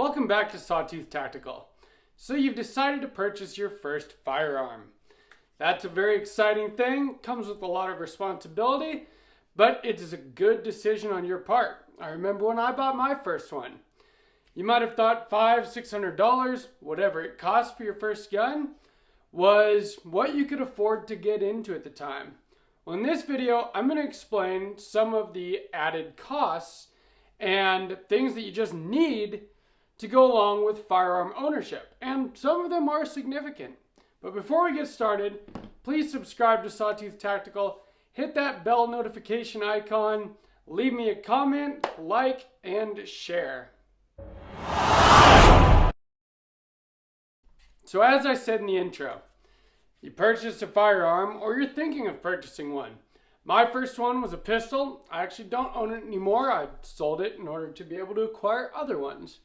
Welcome back to Sawtooth Tactical. So you've decided to purchase your first firearm. That's a very exciting thing, comes with a lot of responsibility, but it is a good decision on your part. I remember when I bought my first one. You might have thought $500, $600, whatever it cost for your first gun, was what you could afford to get into at the time. Well, in this video, I'm going to explain some of the added costs and things that you just need to go along with firearm ownership. And some of them are significant. But before we get started, please subscribe to Sawtooth Tactical, hit that bell notification icon, leave me a comment, like, and share. So as I said in the intro, you purchased a firearm or you're thinking of purchasing one. My first one was a pistol. I actually don't own it anymore. I sold it in order to be able to acquire other ones.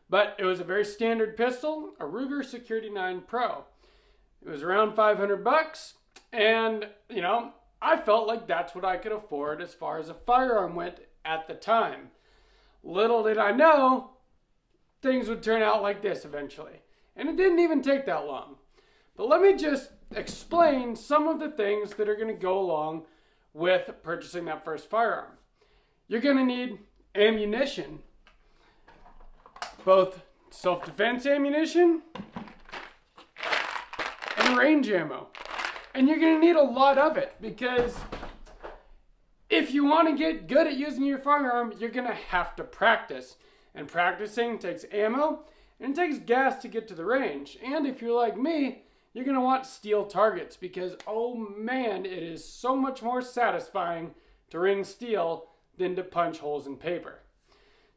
But it was a very standard pistol, a Ruger Security 9 Pro. It was around $500 and, I felt like that's what I could afford as far as a firearm went at the time. Little did I know, things would turn out like this eventually. And it didn't even take that long. But let me just explain some of the things that are going to go along with purchasing that first firearm. You're going to need ammunition, both self-defense ammunition and range ammo. And you're going to need a lot of it because if you want to get good at using your firearm, you're going to have to practice. And practicing takes ammo and it takes gas to get to the range. And if you're like me, you're going to want steel targets because, oh man, it is so much more satisfying to ring steel than to punch holes in paper.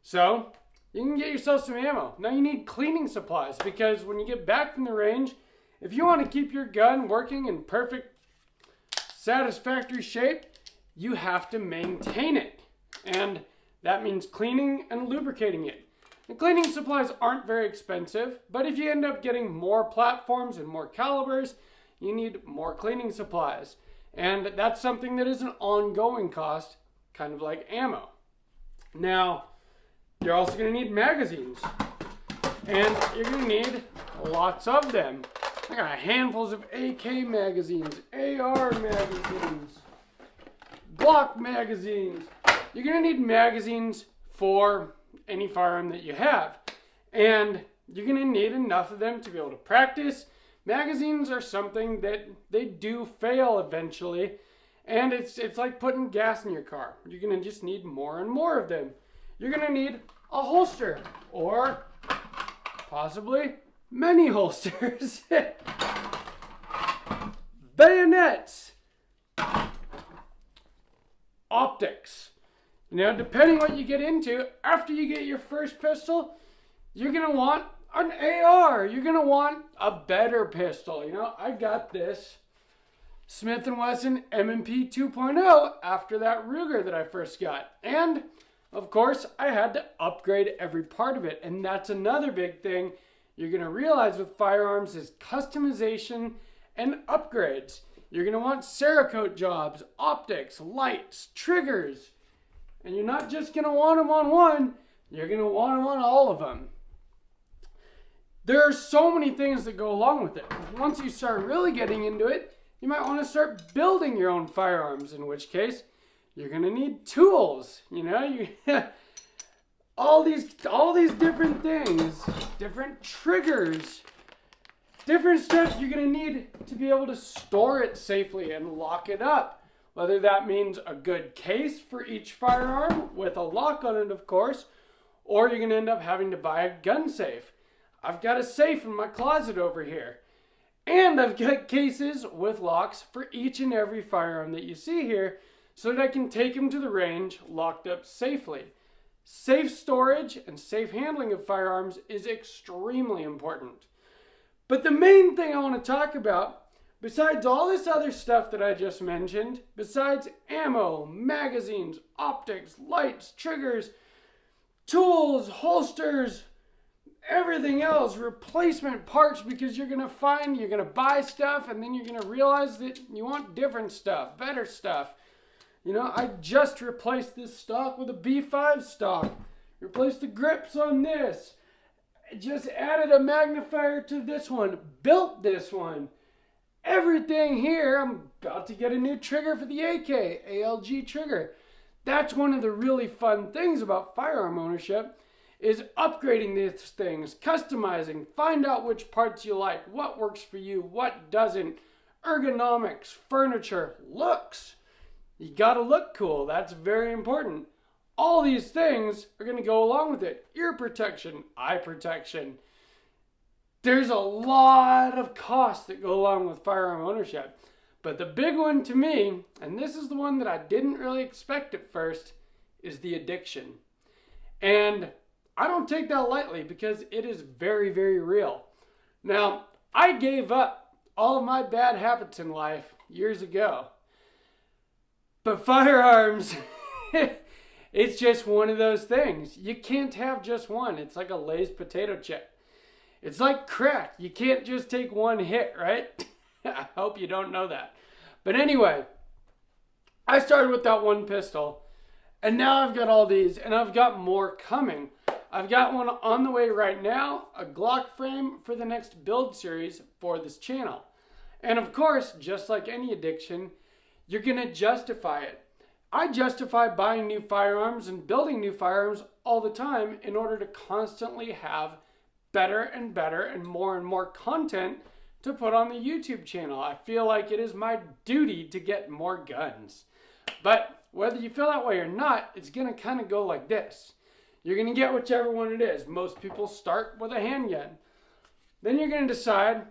So you can get yourself some ammo. Now you need cleaning supplies because when you get back from the range, if you want to keep your gun working in perfect, satisfactory shape, you have to maintain it. And that means cleaning and lubricating it. The cleaning supplies aren't very expensive, but if you end up getting more platforms and more calibers, you need more cleaning supplies. And that's something that is an ongoing cost, kind of like ammo. Now, you're also going to need magazines. And you're going to need lots of them. I got handfuls of AK magazines, AR magazines, Glock magazines. You're going to need magazines for any firearm that you have. And you're going to need enough of them to be able to practice. Magazines are something that they do fail eventually. And it's like putting gas in your car. You're going to just need more and more of them. You're going to need a holster or possibly many holsters. Bayonets. Optics. Depending what you get into, after you get your first pistol, you're going to want an AR. You're going to want a better pistol. I got this Smith & Wesson M&P 2.0 after that Ruger that I first got. And, of course, I had to upgrade every part of it. And that's another big thing you're going to realize with firearms is customization and upgrades. You're going to want Cerakote jobs, optics, lights, triggers. And you're not just going to want them on one, you're going to want them on all of them. There are so many things that go along with it. Once you start really getting into it, you might want to start building your own firearms, in which case you're going to need tools. all these different things, different triggers, different stuff you're going to need to be able to store it safely and lock it up. Whether that means a good case for each firearm with a lock on it, of course, or you're going to end up having to buy a gun safe. I've got a safe in my closet over here. And I've got cases with locks for each and every firearm that you see here so that I can take them to the range locked up safely. Safe storage and safe handling of firearms is extremely important. But the main thing I want to talk about, besides all this other stuff that I just mentioned, besides ammo, magazines, optics, lights, triggers, tools, holsters, everything else, replacement parts, because you're going to buy stuff and then you're going to realize that you want different stuff, better stuff. I just replaced this stock with a B5 stock. Replaced the grips on this. just added a magnifier to this one, built this one. Everything here, I'm about to get a new trigger for the AK, ALG trigger. That's one of the really fun things about firearm ownership is upgrading these things, customizing, find out which parts you like, what works for you, what doesn't, ergonomics, furniture, looks. You gotta look cool, that's very important. All these things are gonna go along with it. Ear protection, eye protection. There's a lot of costs that go along with firearm ownership. But the big one to me, and this is the one that I didn't really expect at first, is the addiction. And I don't take that lightly because it is very, very real. Now, I gave up all of my bad habits in life years ago. But firearms, it's just one of those things. You can't have just one. It's like a Lay's potato chip. It's like crack. You can't just take one hit, right? I hope you don't know that. But anyway, I started with that one pistol, and now I've got all these, and I've got more coming. I've got one on the way right now, a Glock frame for the next build series for this channel. And of course, just like any addiction, you're going to justify it. I justify buying new firearms and building new firearms all the time in order to constantly have better and better and more content to put on the YouTube channel. I feel like it is my duty to get more guns. But whether you feel that way or not, it's going to kind of go like this. You're going to get whichever one it is. Most people start with a handgun. Then you're going to decide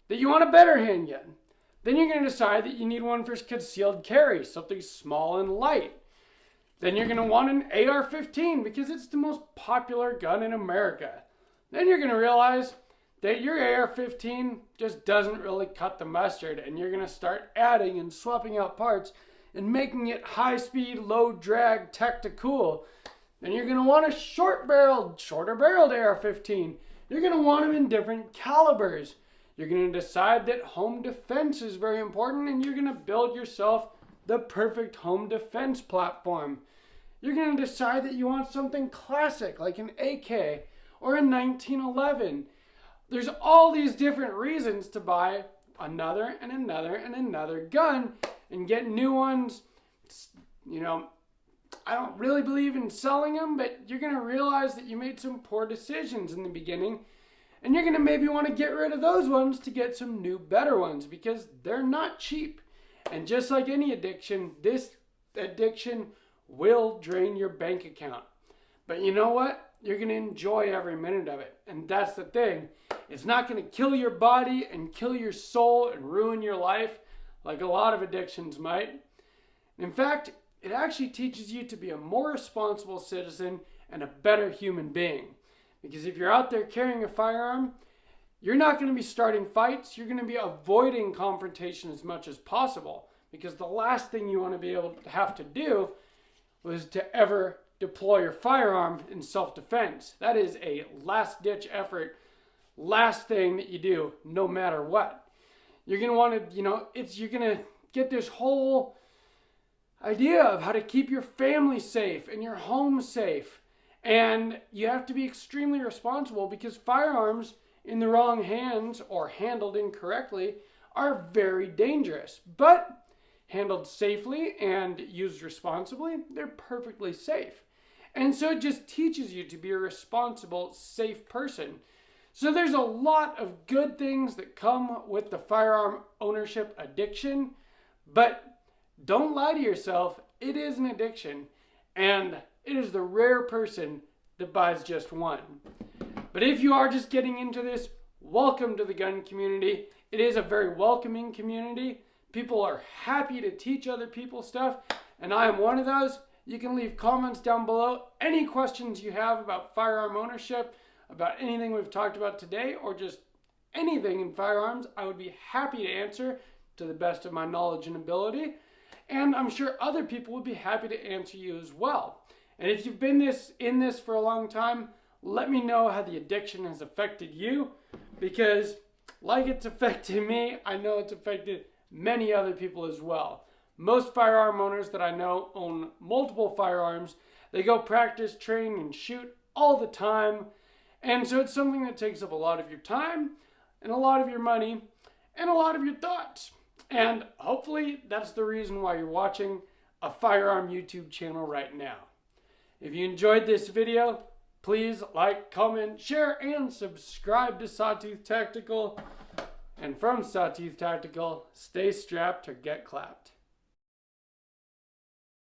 that you want a better handgun. Then you're going to decide that you need one for concealed carry, something small and light. Then you're going to want an AR-15 because it's the most popular gun in America. Then you're going to realize that your AR-15 just doesn't really cut the mustard, and you're going to start adding and swapping out parts and making it high-speed, low-drag, tactical. Then you're going to want a shorter barreled AR-15. You're going to want them in different calibers. You're going to decide that home defense is very important, and you're going to build yourself the perfect home defense platform. You're going to decide that you want something classic like an AK or a 1911. There's all these different reasons to buy another and another gun and get new ones. You know, I don't really believe in selling them, but you're going to realize that you made some poor decisions in the beginning, and you're going to maybe want to get rid of those ones to get some new, better ones because they're not cheap. And just like any addiction, this addiction will drain your bank account. But you know what? You're going to enjoy every minute of it. And that's the thing. It's not going to kill your body and kill your soul and ruin your life like a lot of addictions might. In fact, it actually teaches you to be a more responsible citizen and a better human being. Because if you're out there carrying a firearm, you're not going to be starting fights. You're going to be avoiding confrontation as much as possible. Because the last thing you want to be able to have to do was to ever deploy your firearm in self-defense. That is a last-ditch effort, last thing that you do, no matter what. You're going to want to, you're going to get this whole idea of how to keep your family safe and your home safe. And you have to be extremely responsible because firearms in the wrong hands or handled incorrectly are very dangerous. But handled safely and used responsibly, they're perfectly safe. And so it just teaches you to be a responsible, safe person. So there's a lot of good things that come with the firearm ownership addiction, but don't lie to yourself. It is an addiction, and it is the rare person that buys just one. But if you are just getting into this, welcome to the gun community. It is a very welcoming community. People are happy to teach other people stuff, and I am one of those. You can leave comments down below. Any questions you have about firearm ownership, about anything we've talked about today, or just anything in firearms, I would be happy to answer to the best of my knowledge and ability. And I'm sure other people would be happy to answer you as well. And if you've been in this for a long time, let me know how the addiction has affected you, because like it's affected me, I know it's affected many other people as well. Most firearm owners that I know own multiple firearms. They go practice, train, and shoot all the time. And so it's something that takes up a lot of your time and a lot of your money and a lot of your thoughts. And hopefully that's the reason why you're watching a firearm YouTube channel right now. If you enjoyed this video, please like, comment, share, and subscribe to Sawtooth Tactical. And from Sawtooth Tactical, stay strapped or get clapped.